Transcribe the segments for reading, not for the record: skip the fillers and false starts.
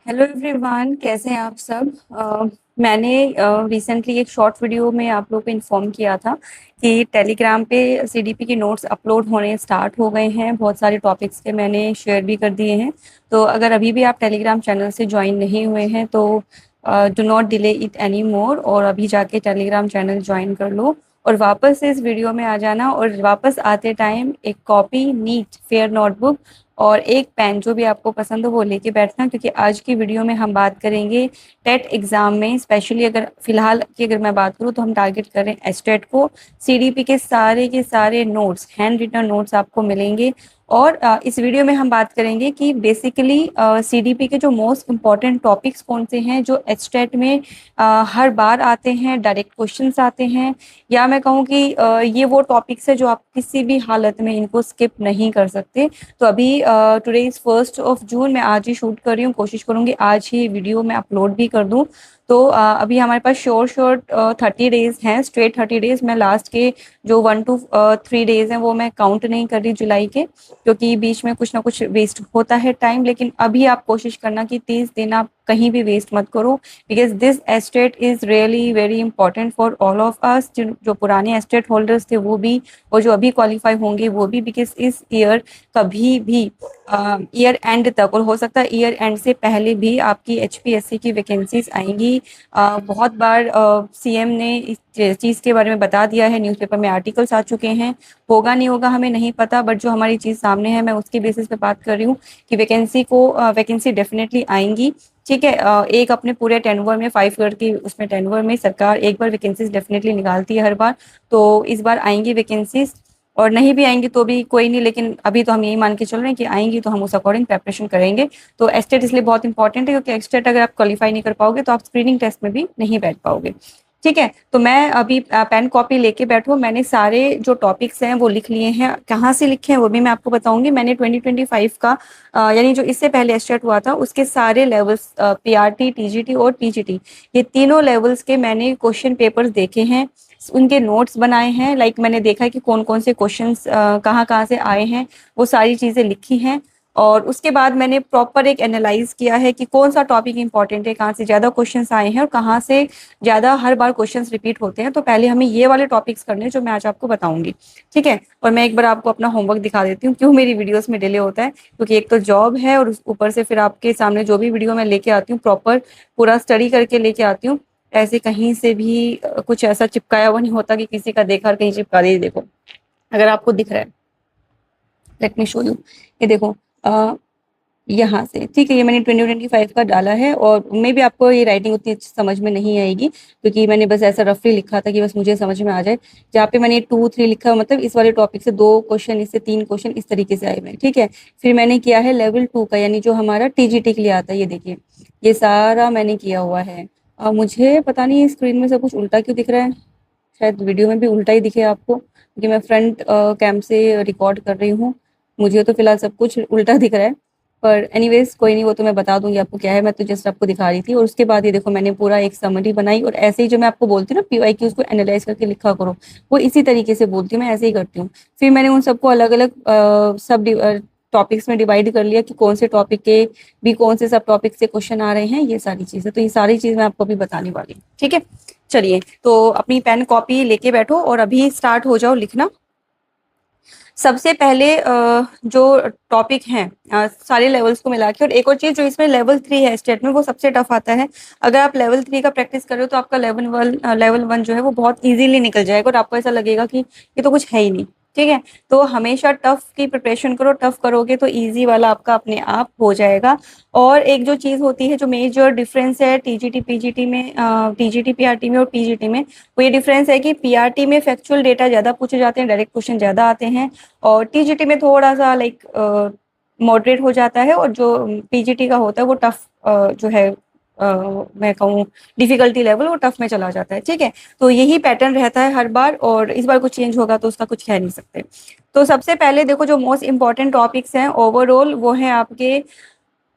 Hello everyone, कैसे हैं आप सब। मैंने रिसेंटली एक शॉर्ट वीडियो में आप लोगों को इन्फॉर्म किया था कि टेलीग्राम पे सीडीपी के नोट्स अपलोड होने स्टार्ट हो गए हैं। बहुत सारे टॉपिक्स के मैंने शेयर भी कर दिए हैं। तो अगर अभी भी आप टेलीग्राम चैनल से ज्वाइन नहीं हुए हैं तो do not delay it any more, और अभी जाके टेलीग्राम चैनल ज्वाइन कर लो और वापस से इस वीडियो में आ जाना। और वापस आते टाइम एक कॉपी, नीट फेयर नोटबुक और एक पेन जो भी आपको पसंद हो वो लेके बैठना, क्योंकि आज की वीडियो में हम बात करेंगे टेट एग्जाम में। स्पेशली अगर फिलहाल की अगर मैं बात करूँ तो हम टारगेट कर रहे हैं एस्टेट को। सीडीपी के सारे नोट्स, हैंड रिटन नोट्स आपको मिलेंगे। और इस वीडियो में हम बात करेंगे कि बेसिकली सीडीपी के जो मोस्ट इम्पॉर्टेंट टॉपिक्स कौन से हैं जो एस्टेट में हर बार आते हैं, डायरेक्ट क्वेश्चंस आते हैं, या मैं कहूँ कि ये वो टॉपिक्स है जो आप किसी भी हालत में इनको स्किप नहीं कर सकते। तो अभी टुडे इज़ 1 जून, मैं आज ही शूट कर रही हूँ, कोशिश करूँगी आज ही वीडियो मैं अपलोड भी कर दूँ। तो अभी हमारे पास शोर 30 डेज हैं, स्ट्रेट 30 डेज। मैं लास्ट के जो 1 to 3 डेज हैं वो मैं काउंट नहीं कर रही जुलाई के, क्योंकि बीच में कुछ ना कुछ वेस्ट होता है टाइम। लेकिन अभी आप कोशिश करना कि 30 दिन आप कहीं भी वेस्ट मत करो, because this estate is really very important for all of us. जो पुराने एस्टेट होल्डर्स थे वो भी, और जो अभी क्वालिफाई होंगे वो भी, बिकॉज इस ईयर कभी भी ईयर एंड तक, और हो सकता है ईयर एंड से पहले भी आपकी एचपीएससी की वैकेंसीज आएंगी। बहुत बार सीएम ने इस चीज़ के बारे में बता दिया है, न्यूज़पेपर में आर्टिकल्स आ चुके हैं। होगा नहीं होगा हमें नहीं पता, बट जो हमारी चीज़ सामने है मैं उसके बेसिस पे बात कर रही हूँ कि वैकेंसी डेफिनेटली आएंगी। ठीक है, एक अपने पूरे टेनवर में 5 ईयर की उसमें टेनवर में सरकार एक बार वैकेंसीज डेफिनेटली निकालती है हर बार। तो इस बार आएंगी वैकेंसीज, और नहीं भी आएंगी तो भी कोई नहीं, लेकिन अभी तो हम यही मान के चल रहे हैं कि आएंगी, तो हम उस अकॉर्डिंग प्रेपरेशन करेंगे। तो एस्टेट इसलिए बहुत इंपॉर्टेंट है, क्योंकि एस्टेट अगर आप क्वालिफाई नहीं कर पाओगे तो आप स्क्रीनिंग टेस्ट में भी नहीं बैठ पाओगे। ठीक है, तो मैं अभी पेन कॉपी लेके बैठो। मैंने सारे जो टॉपिक्स हैं वो लिख लिए हैं, कहाँ से लिखे हैं वो भी मैं आपको बताऊंगी। मैंने 2025 का यानी जो इससे पहले एस्टेट हुआ था उसके सारे लेवल्स, पीआरटी, टीजीटी और टीजीटी, ये तीनों लेवल्स के मैंने क्वेश्चन पेपर्स देखे हैं, उनके नोट्स बनाए हैं। लाइक मैंने देखा है कि कौन कौन से क्वेश्चंस कहाँ कहाँ से आए हैं, वो सारी चीज़ें लिखी हैं। और उसके बाद मैंने प्रॉपर एक एनालाइज किया है कि कौन सा टॉपिक इंपॉर्टेंट है, कहाँ से ज़्यादा क्वेश्चंस आए हैं और कहाँ से ज़्यादा हर बार क्वेश्चंस रिपीट होते हैं। तो पहले हमें ये वाले टॉपिक्स करने हैं जो मैं आज आपको बताऊंगी। ठीक है, और मैं एक बार आपको अपना होमवर्क दिखा देती हूँ, क्यों मेरी वीडियोस में डिले होता है, क्योंकि एक तो जॉब है और ऊपर से फिर आपके सामने जो भी वीडियो मैं लेके आती हूँ प्रॉपर पूरा स्टडी करके लेके आती हूँ। ऐसे कहीं से भी कुछ ऐसा चिपकाया हुआ नहीं होता कि किसी का देखा और कहीं चिपका दे। देखो, अगर आपको दिख रहा है, लेट मी शो यू। ये देखो, अ, यहाँ से, ठीक है, ये मैंने 2025 का डाला है। और मे भी आपको ये राइटिंग उतनी अच्छी समझ में नहीं आएगी, क्योंकि मैंने बस ऐसा रफली लिखा था कि बस मुझे समझ में आ जाए। जहाँ पे मैंने 2 3 लिखा, मतलब इस वाले टॉपिक से 2 क्वेश्चन, इससे 3 क्वेश्चन, इस तरीके से आए हुए हैं। ठीक है, फिर मैंने किया है लेवल 2 का, यानी जो हमारा टीजीटी के लिए आता है। ये देखिए, ये सारा मैंने किया हुआ है। मुझे पता नहीं स्क्रीन में सब कुछ उल्टा क्यों दिख रहा है, शायद वीडियो में भी उल्टा ही दिखे आपको, क्योंकि मैं फ्रंट कैम से रिकॉर्ड कर रही हूँ। मुझे तो फिलहाल सब कुछ उल्टा दिख रहा है, पर एनीवेज कोई नहीं, वो तो मैं बता दूंगी आपको क्या है। मैं तो जस्ट आपको दिखा रही थी। और उसके बाद ये देखो, मैंने पूरा एक समरी बनाई, और ऐसे ही जो मैं आपको बोलती हूँ ना पीवाईक्यूज को एनालाइज करके लिखा करो, वो इसी तरीके से बोलती हूँ, मैं ऐसे ही करती हूँ। फिर मैंने उन सबको अलग अलग सब टॉपिक्स में डिवाइड कर लिया कि कौन से टॉपिक के भी कौन से सब टॉपिक से क्वेश्चन आ रहे हैं, ये सारी चीजें। तो ये सारी चीज मैं आपको अभी बताने वाली हूँ। ठीक है, चलिए, तो अपनी पेन कॉपी लेके बैठो और अभी स्टार्ट हो जाओ लिखना। सबसे पहले जो टॉपिक हैं सारे लेवल्स को मिला के, और एक और चीज जो इसमें लेवल 3 है स्टेट में, वो सबसे टफ आता है। अगर आप लेवल 3 का प्रैक्टिस कर रहे हो तो आपका लेवल 1 जो है वो बहुत इजीली निकल जाएगा, और आपको ऐसा लगेगा कि ये तो कुछ है ही नहीं। ठीक है, तो हमेशा टफ की प्रिपरेशन करो, टफ करोगे तो इजी वाला आपका अपने आप हो जाएगा। और एक जो चीज होती है, जो मेजर डिफरेंस है टीजीटी पीजीटी में, टीजीटी पीआरटी में और पीजीटी में, वो ये डिफरेंस है कि पीआरटी में फैक्चुअल डेटा ज्यादा पूछे जाते हैं, डायरेक्ट क्वेश्चन ज्यादा आते हैं, और टीजीटी में थोड़ा सा लाइक मॉडरेट हो जाता है, और जो पीजीटी का होता है वो टफ जो है, मैं कहूँ डिफिकल्टी लेवल, वो टफ में चला जाता है। ठीक है, तो यही पैटर्न रहता है हर बार, और इस बार कुछ चेंज होगा तो उसका कुछ कह नहीं सकते। तो सबसे पहले देखो, जो मोस्ट इंपॉर्टेंट टॉपिक्स हैं ओवरऑल वो हैं आपके,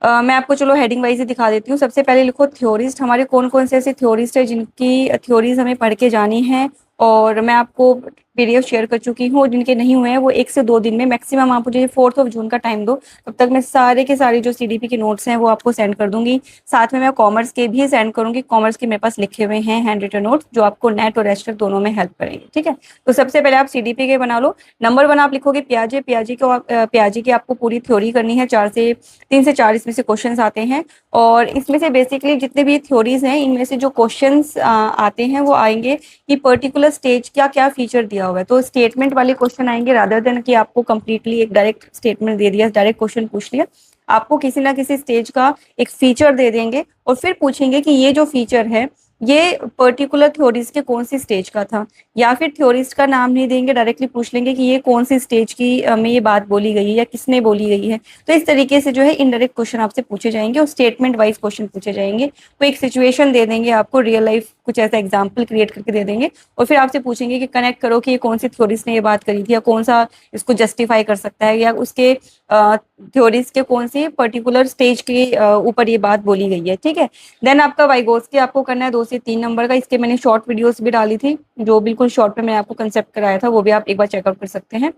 मैं आपको चलो हेडिंग वाइज ही दिखा देती हूँ। सबसे पहले लिखो थ्योरिस्ट, हमारे कौन कौन से ऐसे थ्योरिस्ट है जिनकी थ्योरीज हमें पढ़ के जानी है। और मैं आपको पीडीएफ शेयर कर चुकी हूँ, जिनके नहीं हुए हैं वो 1 से 2 दिन में मैक्सिमम, आप मुझे 4 जून का टाइम दो, तब तक मैं सारे के सारे जो सीडीपी के नोट्स हैं वो आपको सेंड कर दूंगी। साथ में मैं कॉमर्स के भी सेंड करूंगी, कॉमर्स के मेरे पास लिखे हुए हैं हैंड रिटन नोट्स जो आपको नेट और एस्टेक दोनों में हेल्प करेंगे। ठीक है, तो सबसे पहले आप सीडीपी के बना लो। नंबर 1 आप लिखोगे पियाजे, पियाजे की आपको पूरी थ्योरी करनी है, 3 से 4 इसमें से क्वेश्चन आते हैं, और इसमें से बेसिकली जितने भी थ्योरीज हैं इनमें से जो क्वेश्चंस आते हैं वो आएंगे कि पर्टिकुलर स्टेज क्या क्या फीचर दिया हुआ है, तो स्टेटमेंट वाले क्वेश्चन आएंगे, रादर देन कि आपको कंप्लीटली एक डायरेक्ट स्टेटमेंट दे दिया, डायरेक्ट क्वेश्चन पूछ लिया। आपको किसी ना किसी स्टेज का एक फीचर दे देंगे और फिर पूछेंगे कि ये जो फीचर है ये पर्टिकुलर थ्योरीज के कौन सी स्टेज का था, या फिर थ्योरिस्ट का नाम नहीं देंगे, डायरेक्टली पूछ लेंगे कि ये कौन सी स्टेज की में ये बात बोली गई है या किसने बोली गई है। तो इस तरीके से जो है इनडायरेक्ट क्वेश्चन आपसे पूछे जाएंगे और स्टेटमेंट वाइज क्वेश्चन पूछे जाएंगे। वो एक सिचुएशन दे देंगे आपको, रियल लाइफ कुछ ऐसा एग्जाम्पल क्रिएट करके दे देंगे, और फिर आपसे पूछेंगे कि कनेक्ट करो कि ये कौन सी थ्योरिस्ट ने ये बात करी थी, या कौन सा इसको जस्टिफाई कर सकता है, या उसके थ्योरीज के कौन सी पर्टिकुलर स्टेज के ऊपर ये बात बोली गई है। ठीक है, देन आपका वाइगोस्की आपको करना है 2 से 3 नंबर का। इसके मैंने शॉर्ट वीडियोस भी डाली थी, जो बिल्कुल शॉर्ट में मैंने आपको कंसेप्ट कराया था, वो भी आप एक बार चेकआउट कर सकते हैं।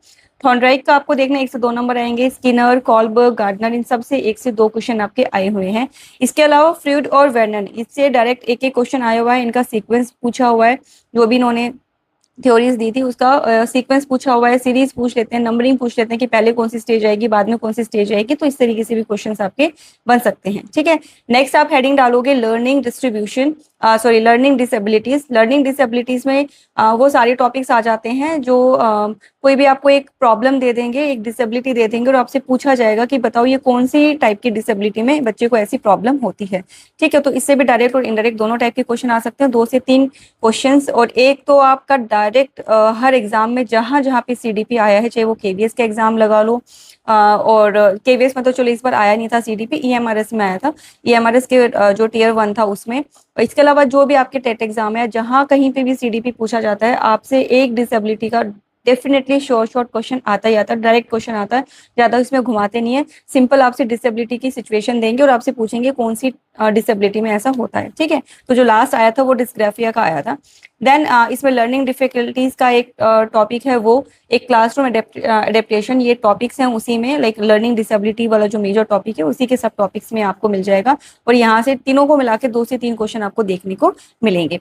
थॉर्नडाइक का आपको देखना 1 से 2 नंबर आएंगे। स्किनर, कॉलबर्ग, गार्डनर, इन सब से 1 से 2 क्वेश्चन आपके आए हुए हैं। इसके अलावा फ्रूड और वर्नन, इससे डायरेक्ट एक एक क्वेश्चन आया हुआ है, इनका सीक्वेंस पूछा हुआ है, जो भी इन्होंने थ्योरीज दी थी उसका सीक्वेंस पूछा हुआ है, सीरीज पूछ लेते हैं, नंबरिंग पूछ लेते हैं कि पहले कौन सी स्टेज आएगी, बाद में कौन सी स्टेज आएगी, तो इस तरीके से भी क्वेश्चंस आपके बन सकते हैं। ठीक है, नेक्स्ट आप हेडिंग डालोगे learning distribution, learning disabilities. Learning disabilities में वो सारे टॉपिक्स आ जाते हैं जो कोई भी आपको एक प्रॉब्लम दे देंगे, एक डिसेबिलिटी दे देंगे, और आपसे पूछा जाएगा कि बताओ ये कौन सी टाइप की डिसेबिलिटी में बच्चे को ऐसी प्रॉब्लम होती है। ठीक है, तो इससे भी डायरेक्ट और इनडायरेक्ट दोनों टाइप के क्वेश्चन आ सकते हैं, 2 से 3 क्वेश्चंस। और एक तो आपका डायरेक्ट हर एग्जाम में जहां जहां पे सीडीपी आया है, चाहे वो केवीएस का एग्जाम लगा लो, और केवीएस में तो चलो इस बार आया नहीं था सीडीपी, ईएमआरएस में आया था, ईएमआरएस के जो टियर 1 था उसमें। इसके अलावा जो भी आपके टेट एग्जाम है, जहां कहीं पे भी सीडीपी पूछा जाता है, आपसे एक डिसेबिलिटी का डेफिनेटली शॉर्ट क्वेश्चन आता ही आता है, डायरेक्ट क्वेश्चन आता है, ज्यादा उसमें घुमाते नहीं है। सिंपल आपसे डिसेबिलिटी की सिचुएशन देंगे और आपसे पूछेंगे कौन सी डिसेबिलिटी में ऐसा होता है। ठीक है, तो जो लास्ट आया था वो डिस्ग्राफिया का आया था। देन इसमें लर्निंग डिफिकल्टीज का एक टॉपिक है, वो एक क्लासरूम एडेप्टेशन, ये टॉपिक्स हैं उसी में, लाइक लर्निंग डिसेबिलिटी वाला जो मेजर टॉपिक है उसी के सब टॉपिक्स में आपको मिल जाएगा, और यहाँ से तीनों को मिला के 2 से 3 क्वेश्चन आपको देखने को मिलेंगे।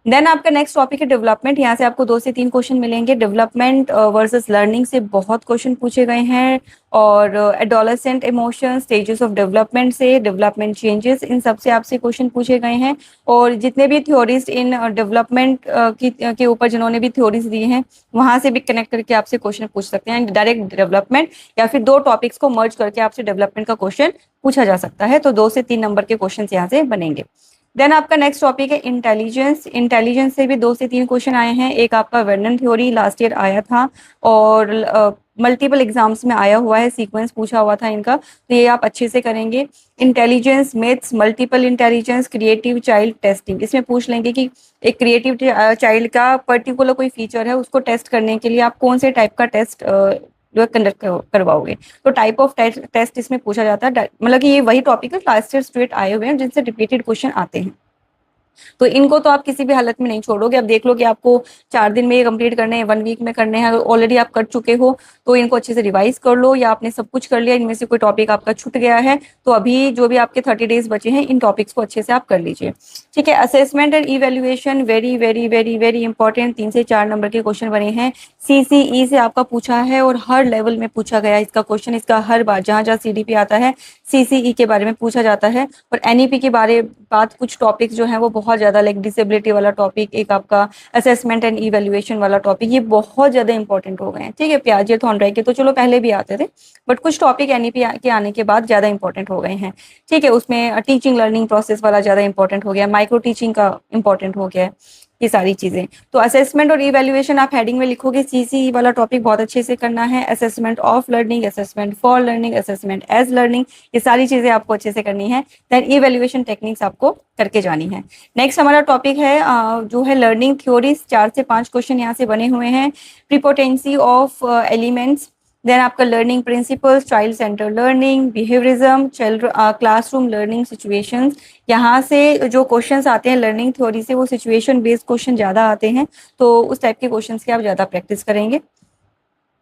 देन आपका नेक्स्ट टॉपिक है डेवलपमेंट, यहाँ से आपको 2 से 3 क्वेश्चन मिलेंगे। डेवलपमेंट वर्सेस लर्निंग से बहुत क्वेश्चन पूछे गए हैं, और adolescent emotions, stages of development से डेवलपमेंट चेंजेस, इन सब से आपसे क्वेश्चन पूछे गए हैं। और जितने भी थ्योरीज इन डेवलपमेंट के ऊपर जिन्होंने भी थ्योरीज दी हैं, वहां से भी कनेक्ट करके आपसे क्वेश्चन पूछ सकते हैं, डायरेक्ट डेवलपमेंट, या फिर 2 टॉपिक्स को मर्ज करके आपसे डेवलपमेंट का क्वेश्चन पूछा जा सकता है। तो 2 से 3 नंबर के क्वेश्चन यहाँ से बनेंगे। देन आपका नेक्स्ट टॉपिक है इंटेलिजेंस। इंटेलिजेंस से भी 2 से 3 क्वेश्चन आए हैं। एक आपका वर्नन थ्योरी लास्ट ईयर आया था, और मल्टीपल एग्जाम्स में आया हुआ है, सीक्वेंस पूछा हुआ था इनका, तो ये आप अच्छे से करेंगे। Intelligence maths, multiple intelligence, creative child testing, इसमें पूछ लेंगे कि एक क्रिएटिव चाइल्ड का पर्टिकुलर कोई फीचर है, उसको टेस्ट करने के लिए आप कौन से टाइप का टेस्ट जो है कंडक्ट करवाओगे। तो टाइप ऑफ टेस्ट इसमें पूछा जाता है, मतलब कि ये वही टॉपिक है लास्ट ईयर स्ट्रेट आए हुए हैं जिनसे रिपीटेड क्वेश्चन आते हैं, तो इनको तो आप किसी भी हालत में नहीं छोड़ोगे। अब देख लो कि आपको 4 दिन में ये कंप्लीट करने हैं, 1 वीक में करने हैं, ऑलरेडी आप कर चुके हो तो इनको अच्छे से रिवाइज कर लो, या आपने सब कुछ कर लिया, इनमें से कोई टॉपिक आपका छूट गया है तो अभी जो भी आपके 30 डेज बचे हैं इन टॉपिक्स को अच्छे से आप कर लीजिए। ठीक है, assessment and evaluation very very very very important, 3 से 4 नंबर के क्वेश्चन बने हैं। सीसीई से आपका पूछा है और हर लेवल में पूछा गया इसका क्वेश्चन, इसका हर बार जहां जहां सीडीपी आता है सीसीई के बारे में पूछा जाता है। और एनईपी के बात कुछ टॉपिक्स जो है वो बहुत ज्यादा, लाइक डिसेबिलिटी वाला टॉपिक, एक आपका असेसमेंट एंड इवेल्युएशन वाला टॉपिक, ये बहुत ज्यादा इंपॉर्टेंट हो गए हैं। ठीक है, पियाजे थॉर्नडाइक के तो चलो पहले भी आते थे, बट कुछ टॉपिक एनईपी के आने के बाद ज्यादा इंपॉर्टेंट हो गए हैं। ठीक है, उसमें टीचिंग लर्निंग प्रोसेस वाला ज्यादा इंपॉर्टेंट हो गया, माइक्रो टीचिंग का इंपॉर्टेंट हो गया है, ये सारी चीजें। तो असेसमेंट और इवैल्यूएशन आप हेडिंग में लिखोगे, सीसीई वाला टॉपिक बहुत अच्छे से करना है, assessment of learning, assessment for learning, assessment as learning, ये सारी चीजें आपको अच्छे से करनी है। देन इवैल्यूएशन टेक्निक्स आपको करके जानी है। नेक्स्ट हमारा टॉपिक है जो है लर्निंग थ्योरीज, 4 से 5 क्वेश्चन यहाँ से बने हुए हैं। प्रीपोटेंसी ऑफ एलिमेंट्स, देन आपका learning principles, child centre learning, behaviourism, child classroom learning situations. यहाँ से जो क्वेश्चंस आते हैं लर्निंग थ्योरी से, वो सिचुएशन बेस्ड क्वेश्चन ज़्यादा आते हैं, तो उस टाइप के क्वेश्चंस की आप ज़्यादा प्रैक्टिस करेंगे।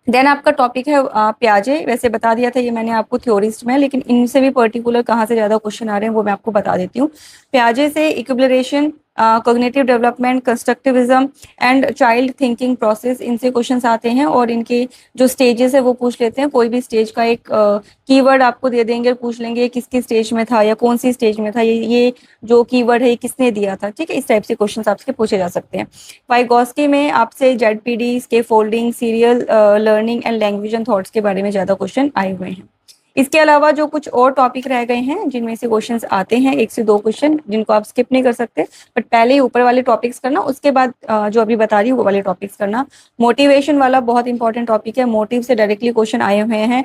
देन आपका टॉपिक है प्याजे। वैसे बता दिया था ये मैंने आपको थ्योरिस्ट में, लेकिन इनसे भी पर्टिकुलर कहाँ से ज़्यादा क्वेश्चन आ रहे हैं वो मैं आपको बता देती हूँ। प्याजे से equilibration, cognitive development, constructivism and child thinking process, इनसे क्वेश्चंस आते हैं और इनके जो स्टेजेस है वो पूछ लेते हैं। कोई भी स्टेज का एक कीवर्ड आपको दे देंगे, पूछ लेंगे किसकी स्टेज में था या कौन सी स्टेज में था, ये जो कीवर्ड है किसने दिया था, ठीक है। इस टाइप से क्वेश्चन आपसे पूछे जा सकते हैं। वाइगोस्की में आपसे ZPD, scaffolding, serial learning and language and thoughts के बारे में ज़्यादा क्वेश्चन आए हुए हैं। इसके अलावा जो कुछ और टॉपिक रह गए हैं जिनमें से क्वेश्चंस आते हैं, 1 से 2 क्वेश्चन जिनको आप स्किप नहीं कर सकते, बट पहले ही ऊपर वाले टॉपिक्स करना, उसके बाद जो अभी बता रही हूँ वो वाले टॉपिक्स करना। मोटिवेशन वाला बहुत इंपॉर्टेंट टॉपिक है। मोटिव से डायरेक्टली क्वेश्चन आए हुए हैं।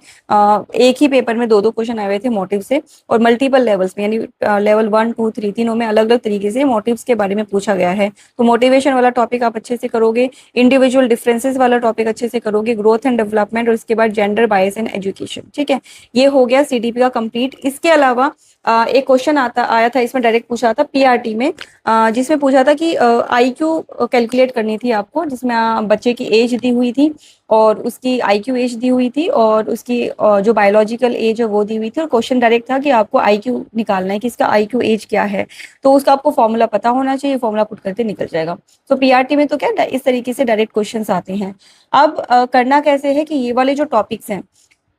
एक ही पेपर में 2-2 क्वेश्चन आए हुए थे मोटिव से, और मल्टीपल लेवल्स में, यानी लेवल 1, 2, 3 तीनों में अलग अलग तरीके से मोटिव्स के बारे में पूछा गया है। तो मोटिवेशन वाला टॉपिक आप अच्छे से करोगे, इंडिविजुअल डिफरेंसेस वाला टॉपिक अच्छे से करोगे, ग्रोथ एंड डेवलपमेंट, और उसके बाद जेंडर बायस एंड एजुकेशन, ठीक है। ये हो गया सीडीपी का कंप्लीट। इसके अलावा एक क्वेश्चन आया था, इसमें डायरेक्ट पूछा था पीआरटी में, जिसमें पूछा था कि आईक्यू कैलकुलेट करनी थी आपको, जिसमें बच्चे की एज दी हुई थी और उसकी आईक्यू एज दी हुई थी और उसकी जो बायोलॉजिकल एज है वो दी हुई थी, और क्वेश्चन डायरेक्ट था कि आपको आईक्यू निकालना है कि इसका आईक्यू एज क्या है, तो उसका आपको फॉर्मूला पता होना चाहिए, फॉर्मूला पुट करके निकल जाएगा। तो पीआरटी में तो क्या इस तरीके से डायरेक्ट क्वेश्चंस आते हैं। अब करना कैसे है कि ये वाले जो टॉपिक्स हैं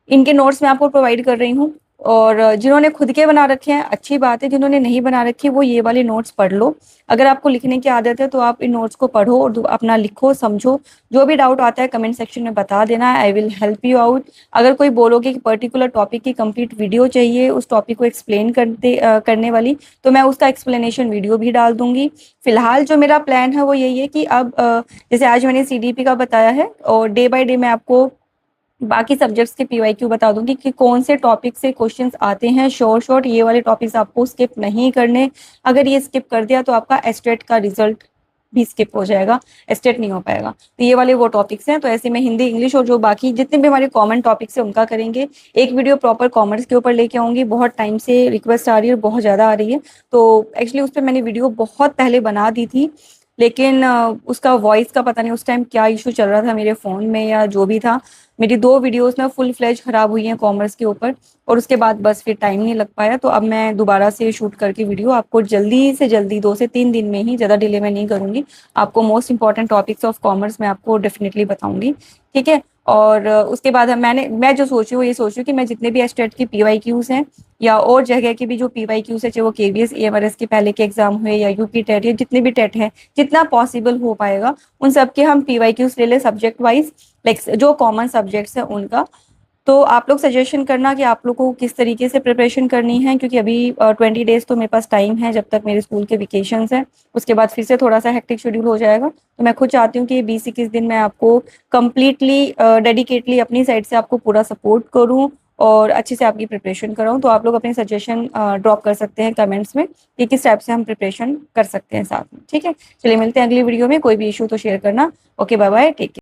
इनके नोट्स मैं आपको प्रोवाइड कर रही हूँ, और जिन्होंने खुद के बना रखे हैं अच्छी बात है, जिन्होंने नहीं बना रखे वो ये वाले नोट्स पढ़ लो। अगर आपको लिखने की आदत है तो आप इन नोट्स को पढ़ो और अपना लिखो, समझो। जो भी डाउट आता है कमेंट सेक्शन में बता देना, I will help you out. अगर कोई बोलोगे कि पर्टिकुलर टॉपिक की कंप्लीट वीडियो चाहिए उस टॉपिक को एक्सप्लेन करने वाली, तो मैं उसका एक्सप्लेनेशन वीडियो भी डाल दूंगी। फिलहाल जो मेरा प्लान है वो यही है कि अब जैसे आज मैंने सीडीपी का बताया है, और डे बाय डे मैं आपको बाकी सब्जेक्ट्स के पीवाईक्यू बता दूंगी कि कौन से टॉपिक से क्वेश्चंस आते हैं। शॉर्ट ये वाले टॉपिक्स आपको स्किप नहीं करने। अगर ये स्किप कर दिया तो आपका एस्टेट का रिजल्ट भी स्किप हो जाएगा, एस्टेट नहीं हो पाएगा। तो ये वाले वो टॉपिक्स हैं। तो ऐसे में हिंदी, इंग्लिश और जो बाकी जितने भी हमारे कॉमन टॉपिक्स हैं उनका करेंगे। एक वीडियो प्रॉपर कॉमर्स के ऊपर लेके आऊंगी। बहुत टाइम से रिक्वेस्ट आ रही है, बहुत ज़्यादा आ रही है, तो एक्चुअली उस पर मैंने वीडियो बहुत पहले बना दी थी, लेकिन उसका वॉइस का पता नहीं उस टाइम क्या इशू चल रहा था मेरे फ़ोन में या जो भी था। मेरी 2 वीडियोस ना फुल फ्लेज ख़राब हुई हैं कॉमर्स के ऊपर, और उसके बाद बस फिर टाइम नहीं लग पाया। तो अब मैं दोबारा से शूट करके वीडियो आपको जल्दी से जल्दी 2 से 3 दिन में ही, ज़्यादा डिले में नहीं करूँगी, आपको most important topics of commerce मैं आपको डेफिनेटली बताऊँगी, ठीक है। और उसके बाद मैं जो सोची हूँ, ये सोची हूँ कि मैं जितने भी एस्टेट की पीवाईक्यूज़ हैं या और जगह की भी जो पीवाईक्यूज़ है, चाहे वो केवीएस एएमआरएस के पहले के एग्जाम हुए या यूपी टेट या जितने भी टेट हैं, जितना पॉसिबल हो पाएगा उन सब के हम पीवाईक्यूज़ ले लें सब्जेक्ट वाइज, लाइक जो कॉमन सब्जेक्ट्स हैं उनका। तो आप लोग सजेशन करना कि आप लोग को किस तरीके से प्रिपरेशन करनी है, क्योंकि अभी 20 डेज तो मेरे पास टाइम है जब तक मेरे स्कूल के वेकेशंस हैं। उसके बाद फिर से थोड़ा सा हेक्टिक शेड्यूल हो जाएगा। तो मैं खुद चाहती हूँ कि 20-21 दिन मैं आपको कम्प्लीटली डेडिकेटली अपनी साइड से आपको पूरा सपोर्ट करूँ और अच्छे से आपकी प्रिपरेशन कराऊँ। तो आप लोग अपने सजेशन ड्रॉप कर सकते हैं कमेंट्स में कि किस टाइप से हम प्रिपरेशन कर सकते हैं साथ में, ठीक है। चलिए मिलते हैं अगली वीडियो में। कोई भी इशू तो शेयर करना। Okay, bye bye, take care.